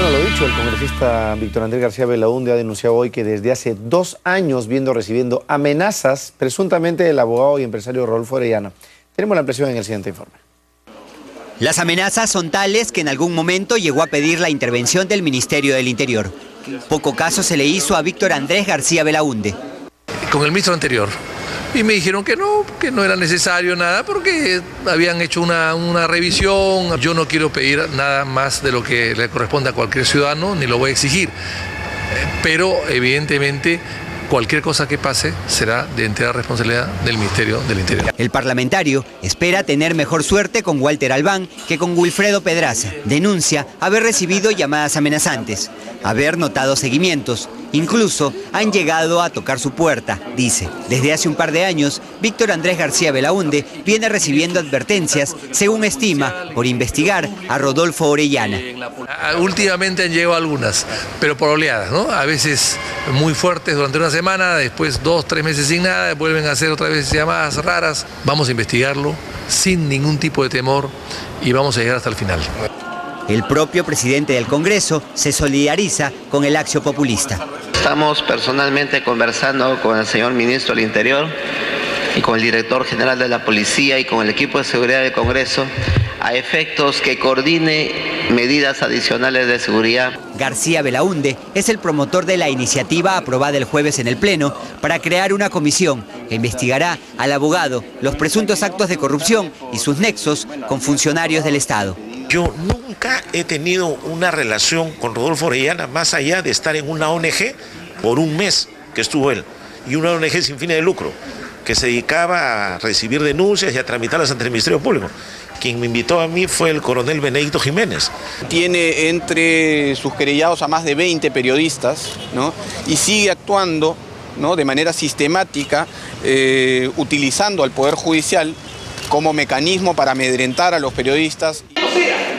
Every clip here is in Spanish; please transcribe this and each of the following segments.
Bueno, lo dicho, el congresista Víctor Andrés García Belaúnde ha denunciado hoy que desde hace 2 años viendo recibiendo amenazas, presuntamente del abogado y empresario Rodolfo Orellana. Tenemos la impresión en el siguiente informe. Las amenazas son tales que en algún momento llegó a pedir la intervención del Ministerio del Interior. Poco caso se le hizo a Víctor Andrés García Belaúnde. Con el ministro anterior. Y me dijeron que no era necesario nada porque habían hecho una revisión. Yo no quiero pedir nada más de lo que le corresponde a cualquier ciudadano, ni lo voy a exigir. Pero evidentemente cualquier cosa que pase será de entera responsabilidad del Ministerio del Interior. El parlamentario espera tener mejor suerte con Walter Albán que con Wilfredo Pedraza. Denuncia haber recibido llamadas amenazantes, haber notado seguimientos. Incluso han llegado a tocar su puerta, dice. Desde hace un par de años, Víctor Andrés García Belaúnde viene recibiendo advertencias, según estima, por investigar a Rodolfo Orellana. Últimamente han llegado algunas, pero por oleadas, ¿no? A veces muy fuertes durante una semana, después 2 o 3 meses sin nada, vuelven a hacer otra vez llamadas raras. Vamos a investigarlo sin ningún tipo de temor y vamos a llegar hasta el final. El propio presidente del Congreso se solidariza con el acción populista. Estamos personalmente conversando con el señor ministro del Interior y con el director general de la Policía y con el equipo de seguridad del Congreso a efectos que coordine medidas adicionales de seguridad. García Belaúnde es el promotor de la iniciativa aprobada el jueves en el Pleno para crear una comisión que investigará al abogado los presuntos actos de corrupción y sus nexos con funcionarios del Estado. Yo nunca he tenido una relación con Rodolfo Orellana más allá de estar en una ONG por un mes que estuvo él, y una ONG sin fines de lucro, que se dedicaba a recibir denuncias y a tramitarlas ante el Ministerio Público. Quien me invitó a mí fue el coronel Benedicto Jiménez. Tiene entre sus querellados a más de 20 periodistas, ¿no? Y sigue actuando, ¿no?, de manera sistemática, utilizando al Poder Judicial como mecanismo para amedrentar a los periodistas.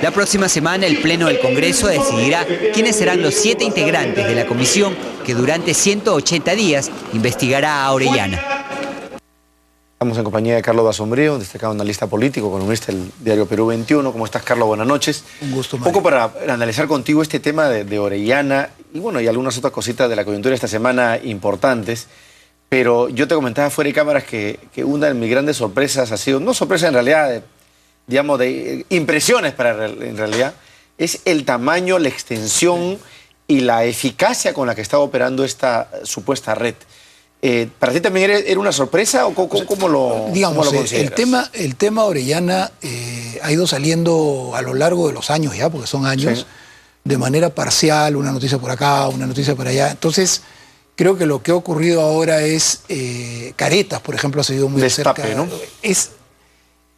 La próxima semana el Pleno del Congreso decidirá quiénes serán los 7 integrantes de la comisión que durante 180 días investigará a Orellana. Estamos en compañía de Carlos Basombrío, destacado analista político, columnista del diario Perú 21. ¿Cómo estás, Carlos? Buenas noches. Un gusto, Mario. Un poco para analizar contigo este tema de Orellana y bueno, y algunas otras cositas de la coyuntura esta semana importantes. Pero yo te comentaba fuera de cámaras que una de mis grandes sorpresas ha sido, no sorpresa en realidad, digamos, de impresiones en realidad, es el tamaño, la extensión y la eficacia con la que está operando esta supuesta red. ¿Para ti también era una sorpresa o cómo lo consideras? El tema Orellana ha ido saliendo a lo largo de los años ya, porque son años, sí, de manera parcial, una noticia por acá, una noticia por allá. Entonces, creo que lo que ha ocurrido ahora es Caretas, por ejemplo, ha seguido muy cerca, ¿no?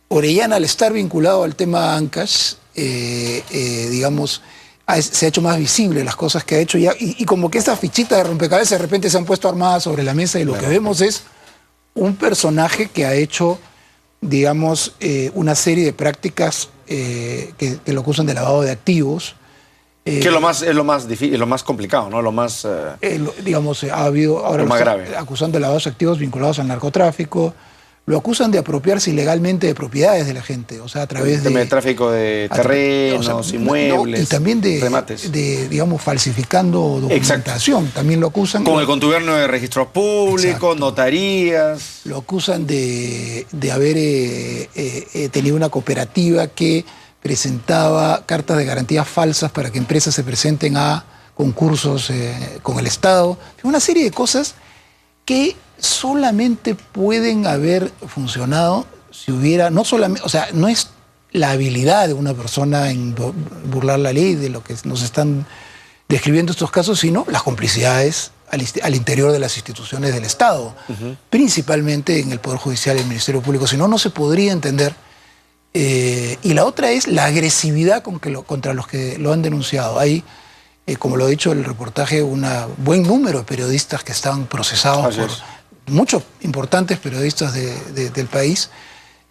Orellana, al estar vinculado al tema Ancash, digamos, se ha hecho más visible las cosas que ha hecho ya, y como que estas fichitas de rompecabezas de repente se han puesto armadas sobre la mesa y lo que vemos es un personaje que ha hecho, digamos, una serie de prácticas que lo acusan de lavado de activos. Que es lo más difícil, lo más complicado, ¿no? Lo más... digamos, ha habido ahora lo más grave, acusando de lavados de activos vinculados al narcotráfico. Lo acusan de apropiarse ilegalmente de propiedades de la gente, o sea, a través de tráfico de terrenos, inmuebles, y también remates. Digamos, falsificando documentación. Exacto. También lo acusan. Con el contubernio de registros públicos, exacto, notarías. Lo acusan de haber tenido una cooperativa que presentaba cartas de garantías falsas para que empresas se presenten a concursos con el Estado. Una serie de cosas que solamente pueden haber funcionado si hubiera, no solamente, o sea, no es la habilidad de una persona en burlar la ley, de lo que nos están describiendo estos casos, sino las complicidades al interior de las instituciones del Estado, principalmente en el Poder Judicial y el Ministerio Público, si no, no se podría entender. Y la otra es la agresividad contra los que lo han denunciado. Hay, como lo ha dicho el reportaje, un buen número de periodistas que están procesados por muchos importantes periodistas del país,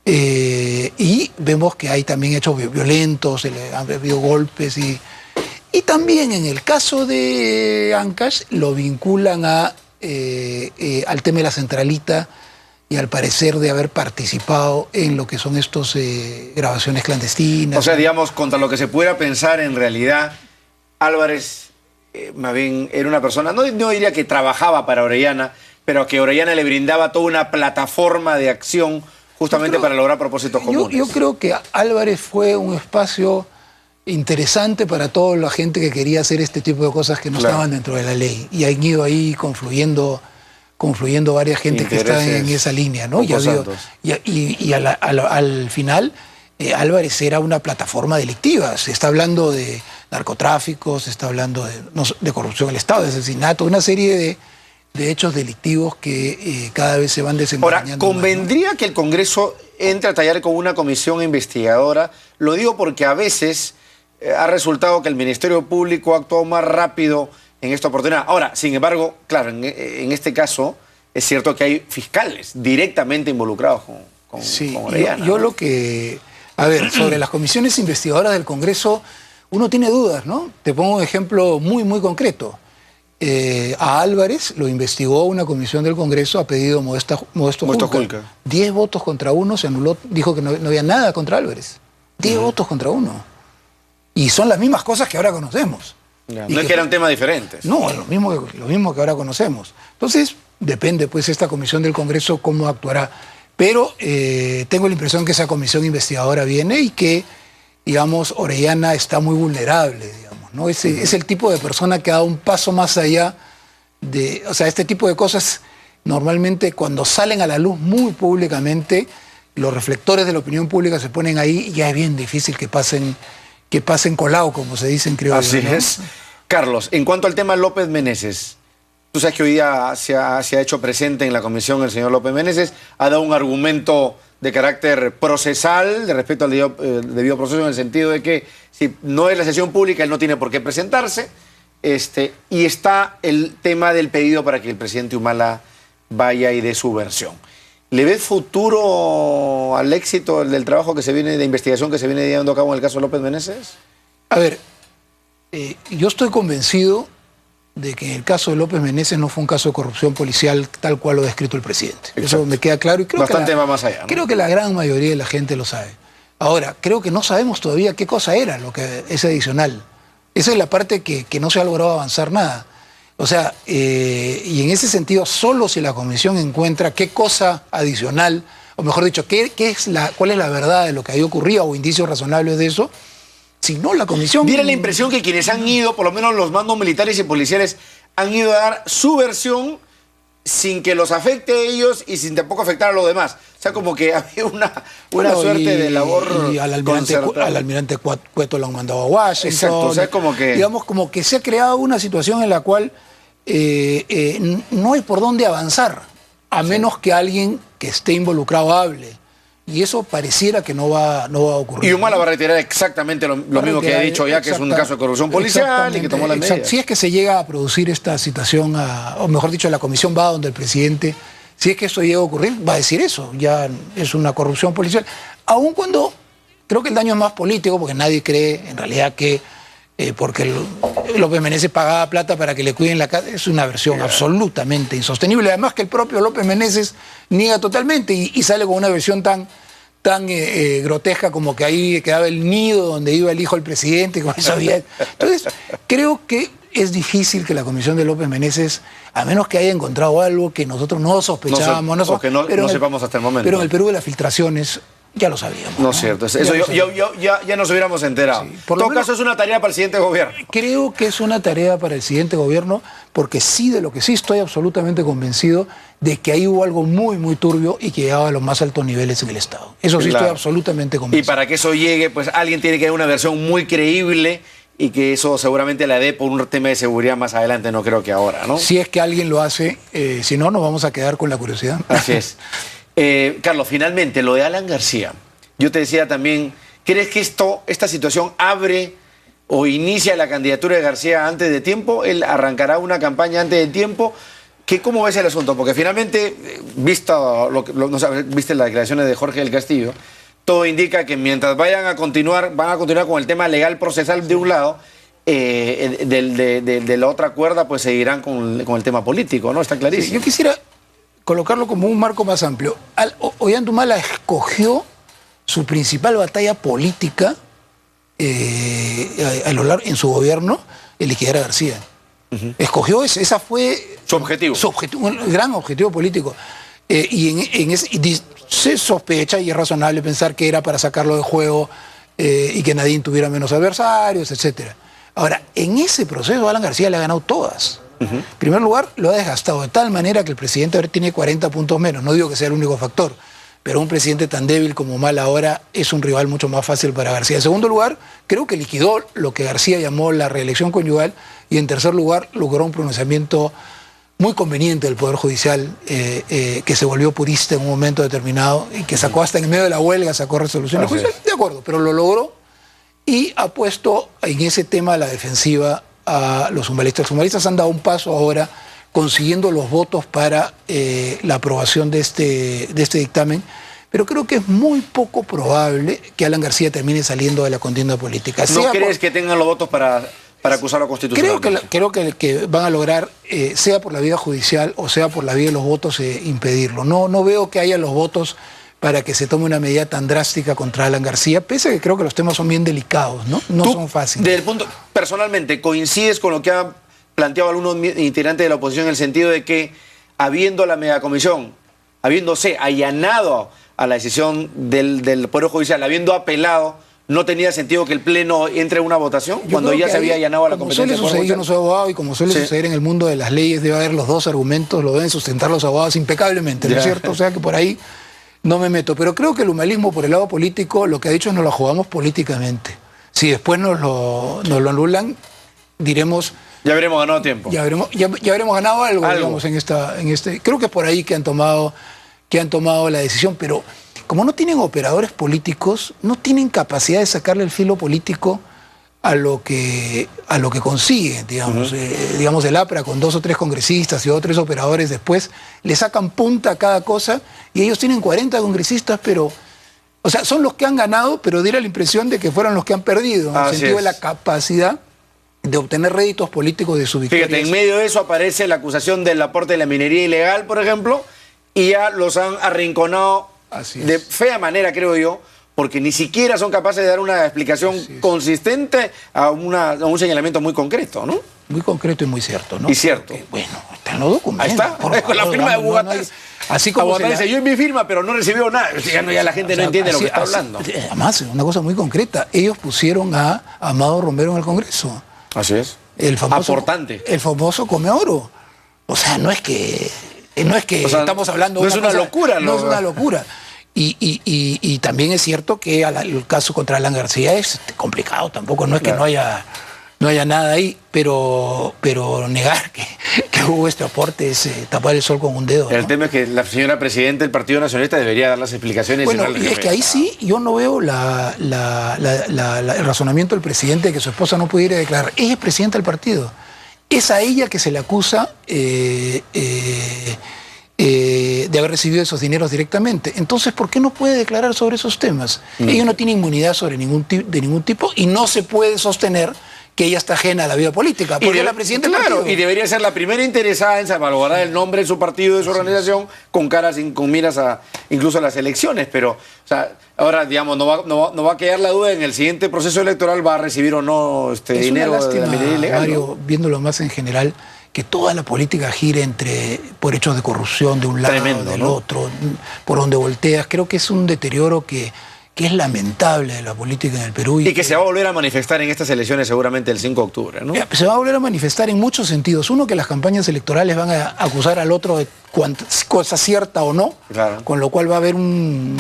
y vemos que hay también hechos violentos, han habido golpes, y también en el caso de Ancash lo vinculan al tema de la centralita y al parecer de haber participado en lo que son estos grabaciones clandestinas. O sea, digamos, contra lo que se pudiera pensar en realidad, Álvarez más bien era una persona, no diría que trabajaba para Orellana, pero que Orellana le brindaba toda una plataforma de acción justamente para lograr propósitos comunes. Yo creo que Álvarez fue un espacio interesante para toda la gente que quería hacer este tipo de cosas que no estaban dentro de la ley. Y han ido ahí confluyendo varias gente que está en esa línea, ¿no? Y al final, Álvarez era una plataforma delictiva. Se está hablando de narcotráfico, se está hablando de corrupción del Estado, de asesinato, una serie de hechos delictivos que cada vez se van desenmarañando. Ahora, ¿convendría que el Congreso entre a tallar con una comisión investigadora? Lo digo porque a veces ha resultado que el Ministerio Público ha actuado más rápido en esta oportunidad. Ahora, sin embargo, claro, en este caso es cierto que hay fiscales directamente involucrados con Orellana. Yo lo que... A ver, sobre las comisiones investigadoras del Congreso, uno tiene dudas, ¿no? Te pongo un ejemplo muy, muy concreto. A Álvarez lo investigó una comisión del Congreso a pedido Modesto Julca. 10 votos contra 1, se anuló, dijo que no había nada contra Álvarez. 10 votos contra 1. Y son las mismas cosas que ahora conocemos. No es que eran temas diferentes. No, lo mismo que ahora conocemos. Entonces, depende pues esta comisión del Congreso cómo actuará. Pero tengo la impresión que esa comisión investigadora viene y que, digamos, Orellana está muy vulnerable, digamos, ¿no? Es el tipo de persona que ha dado un paso más allá de... O sea, este tipo de cosas normalmente cuando salen a la luz muy públicamente, los reflectores de la opinión pública se ponen ahí y ya es bien difícil que pasen colado, como se dice en criollo. Así es. Carlos, en cuanto al tema López Meneses, tú sabes que hoy día se ha hecho presente en la comisión el señor López Meneses, ha dado un argumento de carácter procesal, de respecto al debido proceso, en el sentido de que si no es la sesión pública, él no tiene por qué presentarse, y está el tema del pedido para que el presidente Humala vaya y dé su versión. ¿Le ves futuro al éxito del trabajo que se viene, de investigación que se viene llevando a cabo en el caso de López Meneses? A ver, yo estoy convencido de que en el caso de López Meneses no fue un caso de corrupción policial tal cual lo ha descrito el presidente. Exacto. Eso me queda claro y creo bastante va más allá, ¿no? Creo que la gran mayoría de la gente lo sabe. Ahora, creo que no sabemos todavía qué cosa era lo que es adicional. Esa es la parte que no se ha logrado avanzar nada. O sea, y en ese sentido, solo si la comisión encuentra qué cosa adicional, o mejor dicho, cuál es la verdad de lo que ahí ocurría o indicios razonables de eso, si no la comisión... Diera la impresión que quienes han ido, por lo menos los mandos militares y policiales, han ido a dar su versión sin que los afecte a ellos y sin tampoco afectar a los demás. O sea, como que había una suerte de labor y al almirante Cueto lo han mandado a Washington. Exacto, o sea, como que... Digamos, como que se ha creado una situación en la cual no hay por dónde avanzar, a menos que alguien que esté involucrado hable. Y eso pareciera que no va a ocurrir. Y Humala va a retirar exactamente lo mismo que ha dicho ya, que es un caso de corrupción policial y que tomó las medidas. Si es que se llega a producir esta situación, o mejor dicho, la comisión va donde el presidente, si es que esto llega a ocurrir, va a decir eso, ya es una corrupción policial. Aun cuando creo que el daño es más político, porque nadie cree en realidad que porque López Meneses pagaba plata para que le cuiden la casa, es una versión absolutamente insostenible. Además que el propio López Meneses niega totalmente y sale con una versión tan grotesca como que ahí quedaba el nido donde iba el hijo del presidente. Con eso había... Entonces, creo que es difícil que la comisión de López Meneses, a menos que haya encontrado algo que nosotros no sospechábamos, no sepamos hasta el momento. Pero en el Perú de las filtraciones ya lo sabíamos. No es cierto, eso ya nos hubiéramos enterado. Sí, por en todo caso es una tarea para el siguiente gobierno. Creo que es una tarea para el siguiente gobierno, porque sí, de lo que sí estoy absolutamente convencido de que ahí hubo algo muy, muy turbio y que llegaba a los más altos niveles en el Estado. Eso sí, estoy absolutamente convencido. Y para que eso llegue, pues alguien tiene que dar una versión muy creíble y que eso seguramente la dé por un tema de seguridad más adelante, no creo que ahora, ¿no? Si es que alguien lo hace, si no, nos vamos a quedar con la curiosidad. Así es. Carlos, finalmente, lo de Alan García. Yo te decía también, ¿crees que esta situación abre o inicia la candidatura de García antes de tiempo? ¿Él arrancará una campaña antes de tiempo? ¿Cómo ves el asunto? Porque finalmente, viste las declaraciones de Jorge del Castillo, todo indica que mientras van a continuar con el tema legal procesal de un lado, de la otra cuerda, pues seguirán con el tema político, ¿no? Está clarísimo. Sí, yo quisiera colocarlo como un marco más amplio. Ollanta Humala escogió su principal batalla política en su gobierno liquidar a García. Escogió esa fue Su objetivo. Un gran objetivo político. Se sospecha y es razonable pensar que era para sacarlo de juego y que Nadine tuviera menos adversarios, etc. Ahora, en ese proceso Alan García le ha ganado todas. En primer lugar, lo ha desgastado de tal manera que el presidente ahora tiene 40 puntos menos. No digo que sea el único factor, pero un presidente tan débil como Mal ahora es un rival mucho más fácil para García. En segundo lugar, creo que liquidó lo que García llamó la reelección conyugal, y en tercer lugar, logró un pronunciamiento muy conveniente del Poder Judicial, que se volvió purista en un momento determinado y que sacó hasta en medio de la huelga, sacó resoluciones judiciales, de acuerdo, pero lo logró y ha puesto en ese tema a la defensiva a los humanistas. Los humanistas han dado un paso ahora consiguiendo los votos para la aprobación de este dictamen, pero creo que es muy poco probable que Alan García termine saliendo de la contienda política. ¿No crees que tengan los votos para acusarlo constitucionalmente? Creo que van a lograr, sea por la vía judicial o sea por la vía de los votos, impedirlo. No veo que haya los votos para que se tome una medida tan drástica contra Alan García, pese a que creo que los temas son bien delicados, ¿no? No son fáciles. Desde el punto, personalmente, ¿coincides con lo que han planteado algunos integrantes de la oposición en el sentido de que, habiendo la megacomisión, habiéndose allanado a la decisión del Poder Judicial, habiendo apelado, no tenía sentido que el Pleno entre en una votación cuando ya se había allanado a la competencia? Como suele suceder, yo no soy abogado, y como suele suceder en el mundo de las leyes, debe haber los dos argumentos, lo deben sustentar los abogados impecablemente, ¿no es cierto? O sea que por ahí no me meto. Pero creo que el humanismo, por el lado político, lo que ha dicho es nos lo jugamos políticamente. Si después nos lo anulan, diremos... Ya habremos ganado tiempo. Ya habremos ganado algo. Digamos, creo que es por ahí que han tomado la decisión, pero como no tienen operadores políticos, no tienen capacidad de sacarle el filo político a lo que consiguen, digamos. Digamos, el APRA con 2 o 3 congresistas y 2 o 3 operadores después le sacan punta a cada cosa, y ellos tienen 40 congresistas, pero... O sea, son los que han ganado, pero diera la impresión de que fueron los que han perdido, en el sentido de la capacidad de obtener réditos políticos de su victoria. Fíjate, en medio de eso aparece la acusación del aporte de la minería ilegal, por ejemplo, y ya los han arrinconado de fea manera, creo yo, porque ni siquiera son capaces de dar una explicación consistente a un señalamiento muy concreto, ¿no? Muy concreto y muy cierto, ¿no? Y cierto. Porque, bueno, está en los documentos. Ahí está, con la firma de Bogotá. Así como Bogotá dice, yo en mi firma, pero no recibió nada. Ya la gente no entiende lo que está hablando. Además, una cosa muy concreta, ellos pusieron a Amado Romero en el Congreso. Así es. El famoso, aportante. El famoso come oro. O sea, no es que o sea, estamos hablando... No es una locura. No es una locura. Y también es cierto que el caso contra Alan García es complicado. Tampoco no es que no haya nada ahí, pero negar que hubo este aporte es tapar el sol con un dedo. El tema es que la señora presidenta del Partido Nacionalista debería dar las explicaciones. Bueno, y es que ahí sí yo no veo el razonamiento del presidente de que su esposa no pudiera declarar. Ella es presidenta del partido. Es a ella que se le acusa de haber recibido esos dineros directamente. Entonces, ¿por qué no puede declarar sobre esos temas? Ella no tiene inmunidad de ningún tipo, y no se puede sostener que ella está ajena a la vida política, porque es la presidenta del partido. Y debería ser la primera interesada en salvaguardar el nombre de su partido, de su organización, con miras incluso a las elecciones. Pero, o sea, ahora, digamos, no va a quedar la duda en el siguiente proceso electoral, va a recibir o no dinero lástima, de la minería ilegal. Mario, ¿no? Viéndolo más en general, que toda la política gire por hechos de corrupción de un lado o del otro, por donde volteas. Creo que es un deterioro que es lamentable de la política en el Perú. Y que se va a volver a manifestar en estas elecciones seguramente el 5 de octubre, ¿no? Se va a volver a manifestar en muchos sentidos. Uno, que las campañas electorales van a acusar al otro de cosa cierta o no, con lo cual va a haber un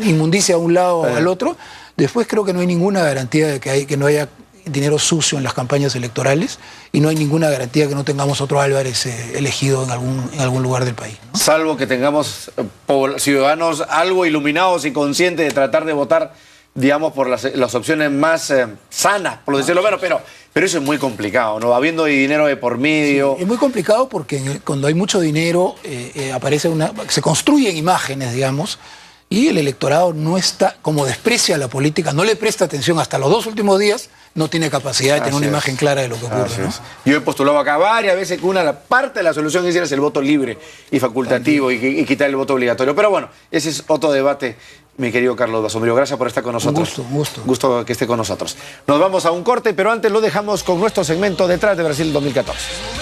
inmundicia a un lado o al otro. Después creo que no hay ninguna garantía de que no haya dinero sucio en las campañas electorales, y no hay ninguna garantía que no tengamos otro Álvarez elegido en algún lugar del país, ¿no? Salvo que tengamos ciudadanos algo iluminados y conscientes de tratar de votar, digamos, por las opciones más sanas, por decirlo menos, pero eso es muy complicado, ¿no? Habiendo dinero de por medio. Sí, es muy complicado porque cuando hay mucho dinero se construyen imágenes, digamos, y el electorado no está, como desprecia la política, no le presta atención hasta los 2 últimos días, no tiene capacidad de tener una imagen clara de lo que ocurre, ¿no? Yo he postulado acá varias veces que una parte de la solución es el voto libre y facultativo y quitar el voto obligatorio. Pero bueno, ese es otro debate, mi querido Carlos Basombrío. Gracias por estar con nosotros. Un gusto. Gusto que esté con nosotros. Nos vamos a un corte, pero antes lo dejamos con nuestro segmento Detrás de Brasil 2014.